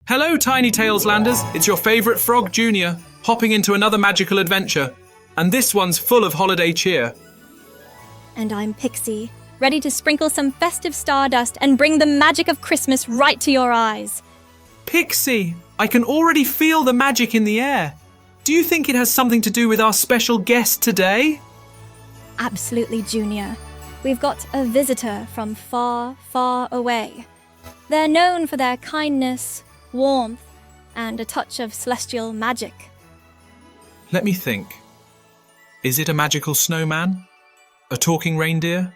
Hello, Tiny Tales Landers. It's your favorite frog, Junior, hopping into another magical adventure. And this one's full of holiday cheer. And I'm Pixie, ready to sprinkle some festive stardust and bring the magic of Christmas right to your eyes. Pixie, I can already feel the magic in the air. Do you think it has something to do with our special guest today? Absolutely, Junior. We've got a visitor from far, far away. They're known for their kindness, warmth, and a touch of celestial magic. Let me think. Is it a magical snowman? A talking reindeer?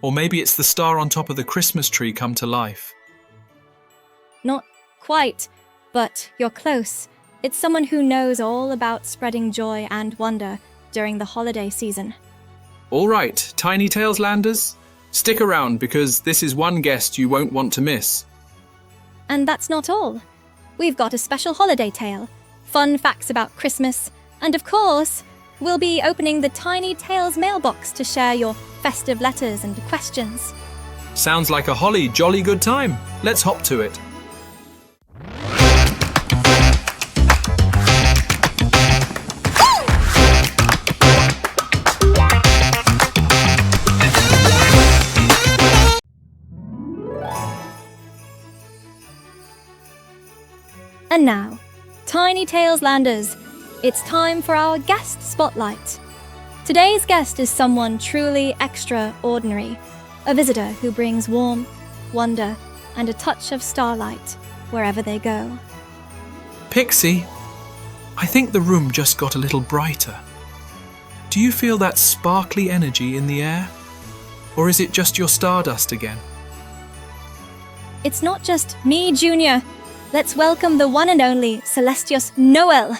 Or maybe it's the star on top of the Christmas tree come to life? Not quite, but you're close. It's someone who knows all about spreading joy and wonder during the holiday season. All right, Tiny Tales Landers, stick around because this is one guest you won't want to miss. And that's not all. We've got a special holiday tale, fun facts about Christmas, and of course, we'll be opening the Tiny Tales mailbox to share your festive letters and questions. Sounds like a holly jolly good time. Let's hop to it. And now, Tiny Tales Landers, it's time for our guest spotlight. Today's guest is someone truly extraordinary, a visitor who brings warmth, wonder, and a touch of starlight wherever they go. Pixie, I think the room just got a little brighter. Do you feel that sparkly energy in the air? Or is it just your stardust again? It's not just me, Junior. Let's welcome the one and only Celestius Noel.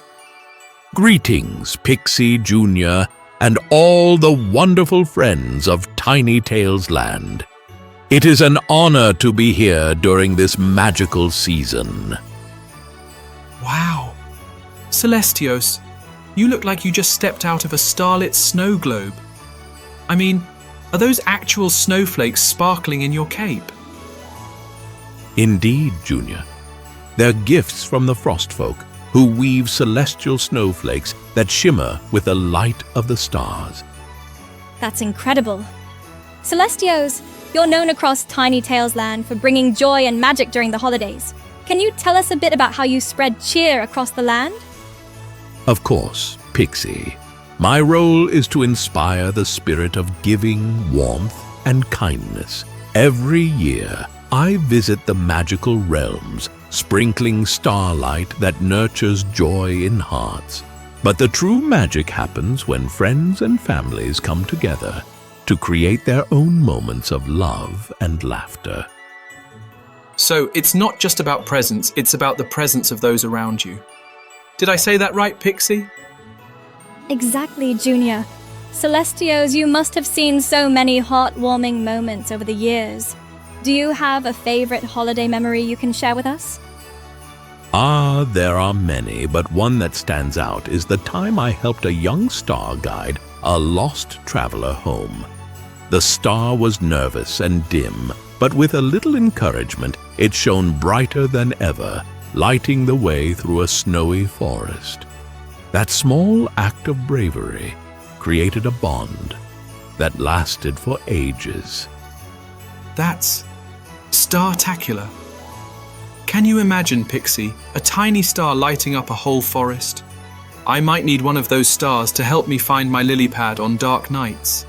Greetings, Pixie Jr. and all the wonderful friends of Tiny Tales Land. It is an honor to be here during this magical season. Wow. Celestios, you look like you just stepped out of a starlit snow globe. I mean, are those actual snowflakes sparkling in your cape? Indeed, Junior. They're gifts from the frost folk, who weave celestial snowflakes that shimmer with the light of the stars. That's incredible. Celestios, you're known across Tiny Tales Land for bringing joy and magic during the holidays. Can you tell us a bit about how you spread cheer across the land? Of course, Pixie. My role is to inspire the spirit of giving, warmth, and kindness. Every year, I visit the magical realms, sprinkling starlight that nurtures joy in hearts. But the true magic happens when friends and families come together to create their own moments of love and laughter. So it's not just about presents, it's about the presence of those around you. Did I say that right, Pixie? Exactly, Junior. Celestios, you must have seen so many heartwarming moments over the years. Do you have a favorite holiday memory you can share with us? There are many, but one that stands out is the time I helped a young star guide a lost traveler home. The star was nervous and dim, but with a little encouragement, it shone brighter than ever, lighting the way through a snowy forest. That small act of bravery created a bond that lasted for ages. That's star-tacular. Can you imagine, Pixie, a tiny star lighting up a whole forest? I might need one of those stars to help me find my lily pad on dark nights.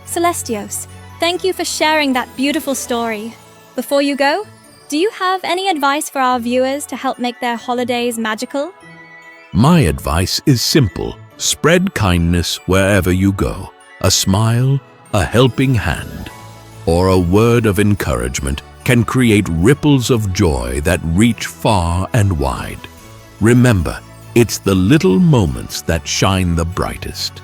Celestios, thank you for sharing that beautiful story. Before you go, do you have any advice for our viewers to help make their holidays magical? My advice is simple. Spread kindness wherever you go. A smile, a helping hand, or a word of encouragement can create ripples of joy that reach far and wide. Remember, it's the little moments that shine the brightest.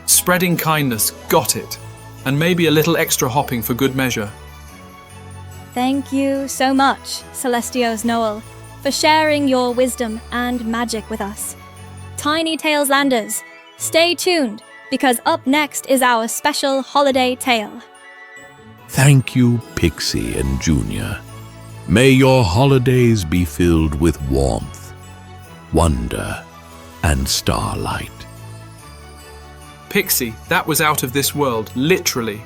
Spreading kindness, got it. And maybe a little extra hopping for good measure. Thank you so much, Celestios Noel, for sharing your wisdom and magic with us. Tiny Tales Landers, stay tuned, because up next is our special holiday tale. Thank you, Pixie and Junior. May your holidays be filled with warmth, wonder, and starlight. Pixie, that was out of this world, literally.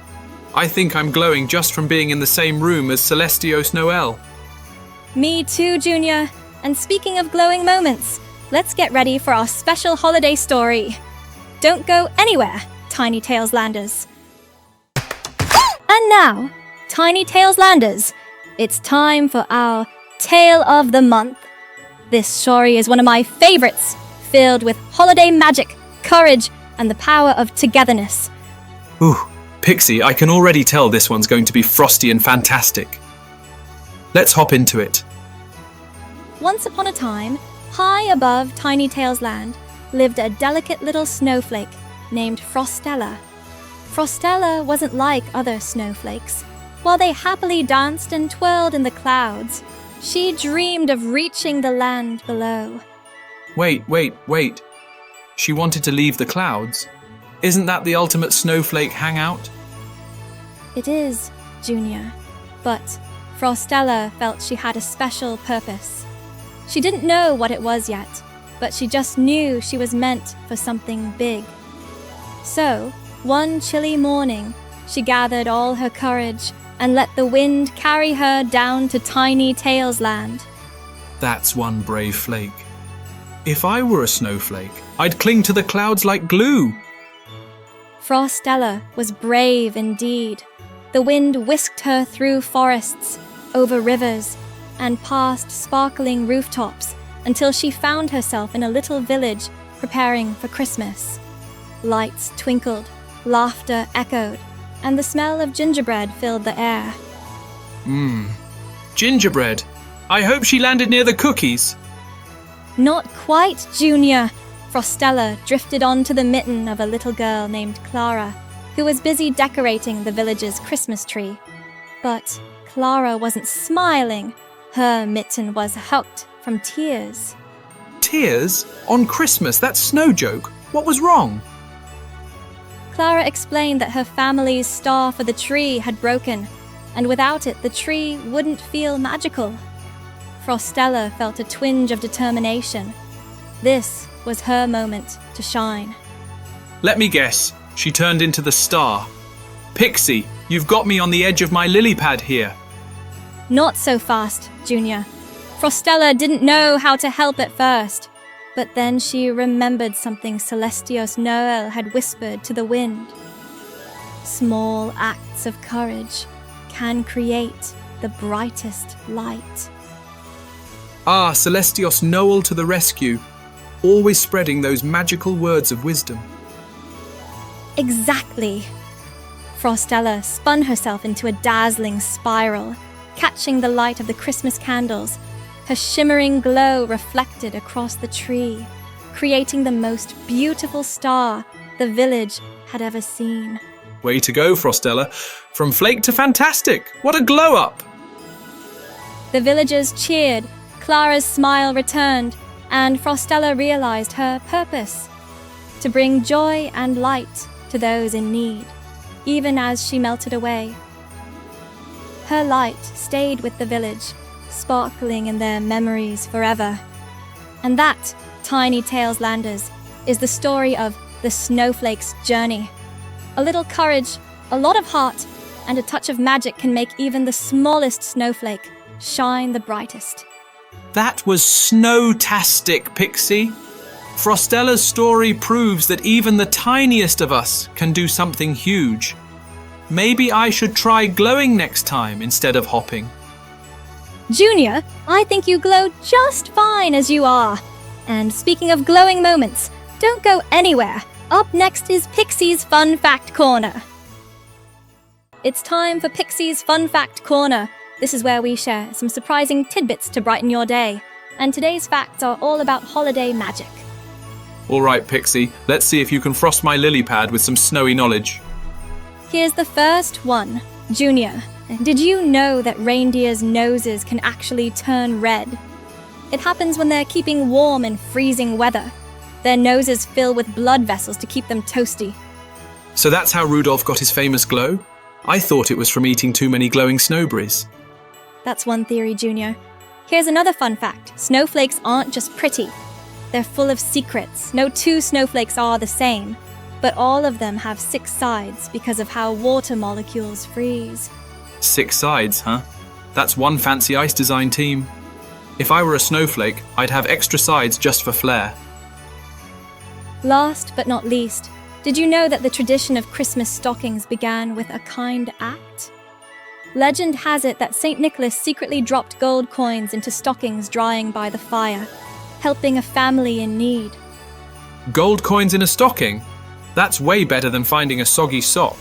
I think I'm glowing just from being in the same room as Celestios Noel. Me too, Junior. And speaking of glowing moments, let's get ready for our special holiday story. Don't go anywhere, Tiny Tails Landers. And now, Tiny Tails Landers, it's time for our Tale of the Month. This story is one of my favorites, filled with holiday magic, courage, and the power of togetherness. Ooh, Pixie, I can already tell this one's going to be frosty and fantastic. Let's hop into it. Once upon a time, high above Tiny Tails Land, lived a delicate little snowflake named Frostella. Frostella wasn't like other snowflakes. While they happily danced and twirled in the clouds, she dreamed of reaching the land below. Wait. She wanted to leave the clouds? Isn't that the ultimate snowflake hangout? It is, Junior, but Frostella felt she had a special purpose. She didn't know what it was yet, but she just knew she was meant for something big. So, one chilly morning, she gathered all her courage and let the wind carry her down to Tiny Tails Land. That's one brave flake. If I were a snowflake, I'd cling to the clouds like glue. Frostella was brave indeed. The wind whisked her through forests, over rivers, and past sparkling rooftops until she found herself in a little village preparing for Christmas. Lights twinkled, laughter echoed, and the smell of gingerbread filled the air. Gingerbread. I hope she landed near the cookies. Not quite, Junior. Frostella drifted onto the mitten of a little girl named Clara, who was busy decorating the village's Christmas tree. But Clara wasn't smiling. Her mitten was hooked from tears. Tears? On Christmas? That's no joke. What was wrong? Clara explained that her family's star for the tree had broken, and without it the tree wouldn't feel magical. Frostella felt a twinge of determination. This was her moment to shine. Let me guess. She turned into the star. Pixie, you've got me on the edge of my lily pad here. Not so fast, Junior. Frostella didn't know how to help at first, but then she remembered something Celestios Noel had whispered to the wind. Small acts of courage can create the brightest light. Ah, Celestios Noel to the rescue, always spreading those magical words of wisdom. Exactly. Frostella spun herself into a dazzling spiral, catching the light of the Christmas candles. Her shimmering glow reflected across the tree, creating the most beautiful star the village had ever seen. Way to go, Frostella. From flake to fantastic. What a glow up! The villagers cheered, Clara's smile returned, and Frostella realized her purpose: to bring joy and light to those in need, even as she melted away. Her light stayed with the village, sparkling in their memories forever. And that, Tiny Tails Landers, is the story of the snowflake's journey. A little courage, a lot of heart, and a touch of magic can make even the smallest snowflake shine the brightest. That was snowtastic, Pixie. Frostella's story proves that even the tiniest of us can do something huge. Maybe I should try glowing next time instead of hopping. Junior, I think you glow just fine as you are. And speaking of glowing moments, don't go anywhere. Up next is Pixie's Fun Fact Corner. It's time for Pixie's Fun Fact Corner. This is where we share some surprising tidbits to brighten your day. And today's facts are all about holiday magic. All right, Pixie, let's see if you can frost my lily pad with some snowy knowledge. Here's the first one. Junior, did you know that reindeers' noses can actually turn red? It happens when they're keeping warm in freezing weather. Their noses fill with blood vessels to keep them toasty. So that's how Rudolph got his famous glow? I thought it was from eating too many glowing snowberries. That's one theory, Junior. Here's another fun fact. Snowflakes aren't just pretty. They're full of secrets. No two snowflakes are the same, but all of them have 6 sides because of how water molecules freeze. 6 sides, huh? That's one fancy ice design team. If I were a snowflake, I'd have extra sides just for flair. Last but not least, did you know that the tradition of Christmas stockings began with a kind act? Legend has it that St. Nicholas secretly dropped gold coins into stockings drying by the fire, helping a family in need. Gold coins in a stocking? That's way better than finding a soggy sock.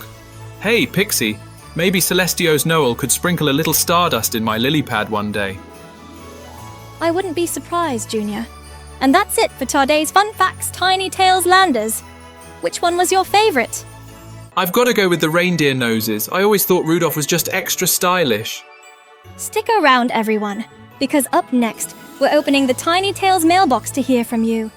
Hey, Pixie, maybe Celestio's Noel could sprinkle a little stardust in my lily pad one day. I wouldn't be surprised, Junior. And that's it for today's Fun Facts Tiny Tales Landers. Which one was your favourite? I've got to go with the reindeer noses. I always thought Rudolph was just extra stylish. Stick around, everyone, because up next, we're opening the Tiny Tales mailbox to hear from you.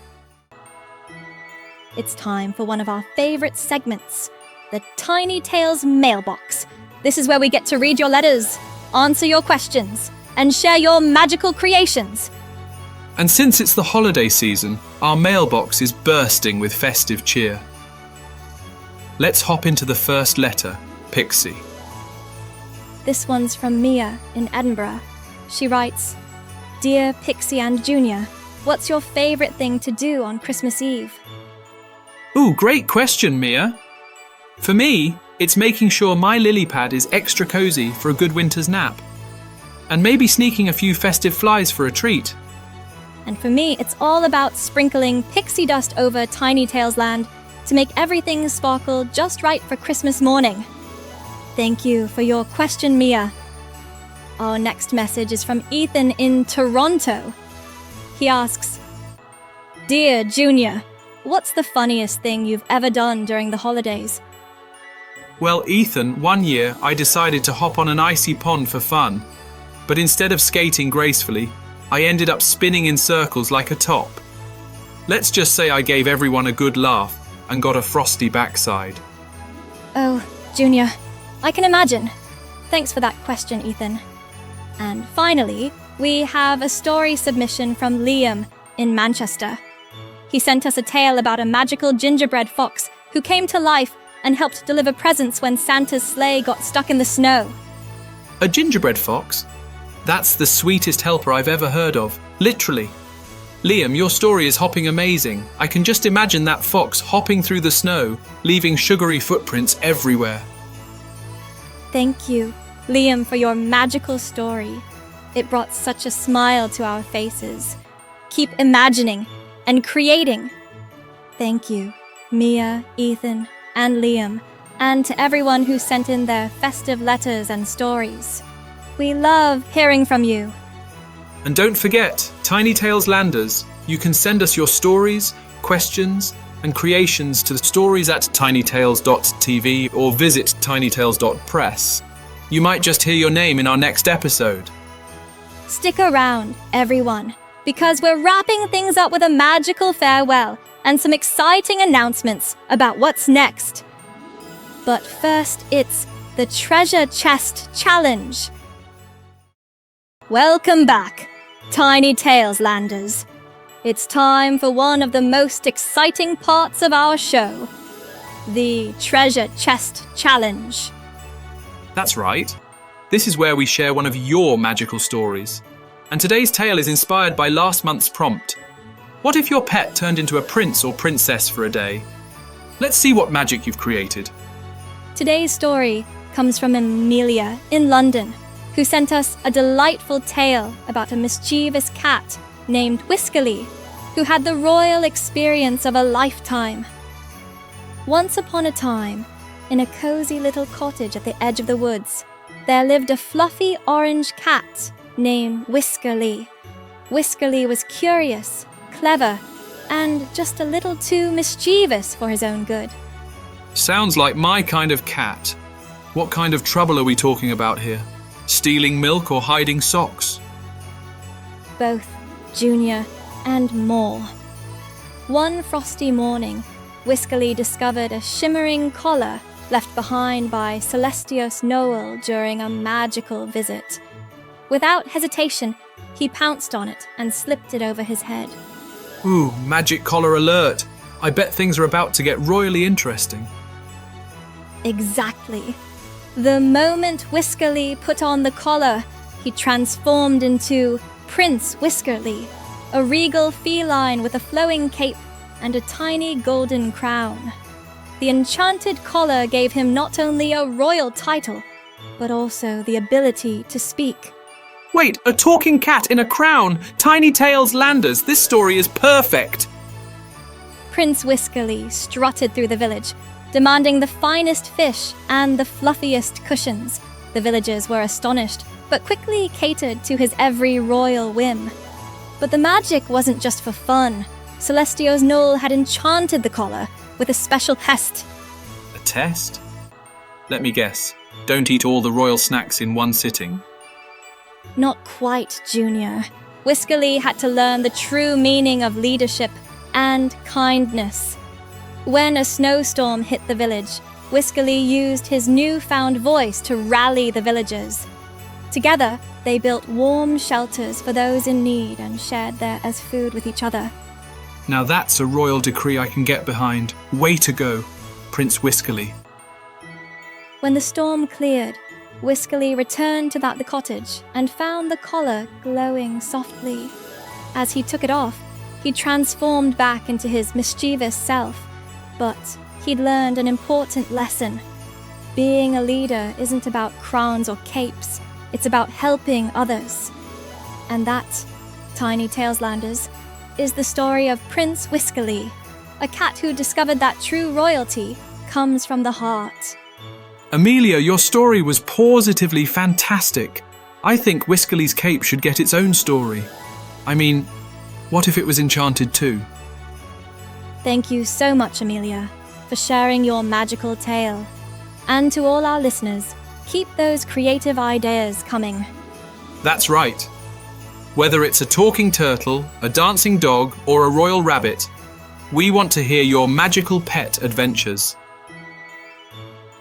It's time for one of our favourite segments, the Tiny Tales mailbox. This is where we get to read your letters, answer your questions, and share your magical creations. And since it's the holiday season, our mailbox is bursting with festive cheer. Let's hop into the first letter, Pixie. This one's from Mia in Edinburgh. She writes, "Dear Pixie and Junior, what's your favourite thing to do on Christmas Eve?" Ooh, great question, Mia. For me, it's making sure my lily pad is extra cozy for a good winter's nap. And maybe sneaking a few festive flies for a treat. And for me, it's all about sprinkling pixie dust over Tiny Tales Land to make everything sparkle just right for Christmas morning. Thank you for your question, Mia. Our next message is from Ethan in Toronto. He asks, "Dear Junior, what's the funniest thing you've ever done during the holidays?" Well, Ethan, one year I decided to hop on an icy pond for fun. But instead of skating gracefully, I ended up spinning in circles like a top. Let's just say I gave everyone a good laugh and got a frosty backside. Oh, Junior, I can imagine. Thanks for that question, Ethan. And finally, we have a story submission from Liam in Manchester. He sent us a tale about a magical gingerbread fox who came to life and helped deliver presents when Santa's sleigh got stuck in the snow. A gingerbread fox? That's the sweetest helper I've ever heard of, literally. Liam, your story is hopping amazing. I can just imagine that fox hopping through the snow, leaving sugary footprints everywhere. Thank you, Liam, for your magical story. It brought such a smile to our faces. Keep imagining and creating. Thank you, Mia, Ethan, and Liam, and to everyone who sent in their festive letters and stories. We love hearing from you. And don't forget, Tiny Tales Landers, you can send us your stories, questions, and creations to stories@tinytales.tv or visit tinytales.press. You might just hear your name in our next episode. Stick around, everyone, because we're wrapping things up with a magical farewell and some exciting announcements about what's next. But first, it's the Treasure Chest Challenge. Welcome back, Tiny Tales Landers. It's time for one of the most exciting parts of our show, the Treasure Chest Challenge. That's right. This is where we share one of your magical stories. And today's tale is inspired by last month's prompt. What if your pet turned into a prince or princess for a day? Let's see what magic you've created. Today's story comes from Amelia in London, who sent us a delightful tale about a mischievous cat named Whiskerly, who had the royal experience of a lifetime. Once upon a time, in a cozy little cottage at the edge of the woods, there lived a fluffy orange cat named Whiskerly. Whiskerly was curious, clever, and just a little too mischievous for his own good. Sounds like my kind of cat. What kind of trouble are we talking about here? Stealing milk or hiding socks? Both, Junior, and more. One frosty morning, Whiskerly discovered a shimmering collar left behind by Celestios Noel during a magical visit. Without hesitation, he pounced on it and slipped it over his head. Ooh, magic collar alert. I bet things are about to get royally interesting. Exactly. The moment Whiskerly put on the collar, he transformed into Prince Whiskerly, a regal feline with a flowing cape and a tiny golden crown. The enchanted collar gave him not only a royal title, but also the ability to speak. Wait, a talking cat in a crown! Tiny Tails Landers, this story is perfect! Prince Whiskerly strutted through the village, demanding the finest fish and the fluffiest cushions. The villagers were astonished, but quickly catered to his every royal whim. But the magic wasn't just for fun. Celestio's Knoll had enchanted the collar with a special test. A test? Let me guess. Don't eat all the royal snacks in one sitting. Not quite, Junior. Whiskerly had to learn the true meaning of leadership and kindness. When a snowstorm hit the village, Whiskerly used his newfound voice to rally the villagers. Together, they built warm shelters for those in need and shared theirs food with each other. Now that's a royal decree I can get behind. Way to go, Prince Whiskerly. When the storm cleared, Whiskerly returned to the cottage and found the collar glowing softly. As he took it off, he transformed back into his mischievous self, but he'd learned an important lesson. Being a leader isn't about crowns or capes, it's about helping others. And that, Tiny Tails Landers, is the story of Prince Whiskerly, a cat who discovered that true royalty comes from the heart. Amelia, your story was positively fantastic. I think Whiskerly's cape should get its own story. I mean, what if it was enchanted too? Thank you so much, Amelia, for sharing your magical tale. And to all our listeners, keep those creative ideas coming. That's right. Whether it's a talking turtle, a dancing dog, or a royal rabbit, we want to hear your magical pet adventures.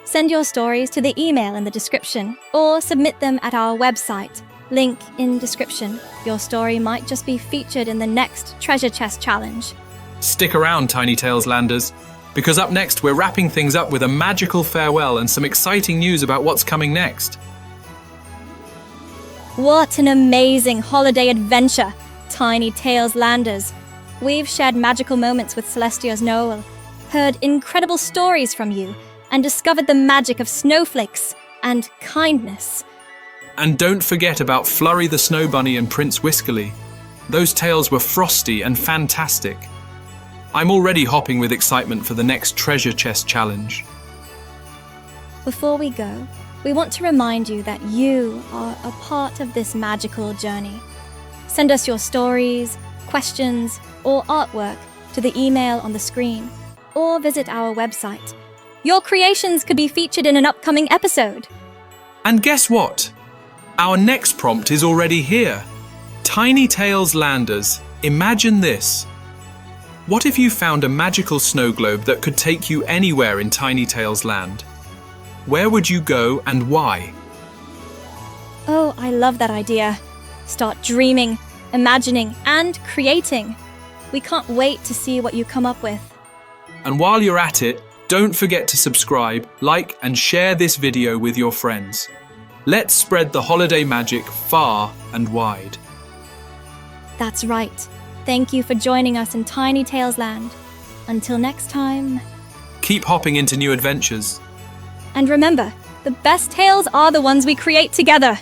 Send your stories to the email in the description or submit them at our website. Link in description. Your story might just be featured in the next Treasure Chest Challenge. Stick around, Tiny Tails Landers, because up next we're wrapping things up with a magical farewell and some exciting news about what's coming next. What an amazing holiday adventure, Tiny Tails Landers. We've shared magical moments with Celestio's Knoll, heard incredible stories from you, and discovered the magic of snowflakes and kindness. And don't forget about Flurry the Snow Bunny and Prince Whiskerly. Those tales were frosty and fantastic. I'm already hopping with excitement for the next Treasure Chest Challenge. Before we go, we want to remind you that you are a part of this magical journey. Send us your stories, questions, or artwork to the email on the screen, or visit our website. Your creations could be featured in an upcoming episode. And guess what? Our next prompt is already here. Tiny Tails Landers, imagine this. What if you found a magical snow globe that could take you anywhere in Tiny Tails Land? Where would you go and why? Oh, I love that idea. Start dreaming, imagining, and creating. We can't wait to see what you come up with. And while you're at it, don't forget to subscribe, like, and share this video with your friends. Let's spread the holiday magic far and wide. That's right. Thank you for joining us in Tiny Tails Land. Until next time. Keep hopping into new adventures. And remember, the best tales are the ones we create together.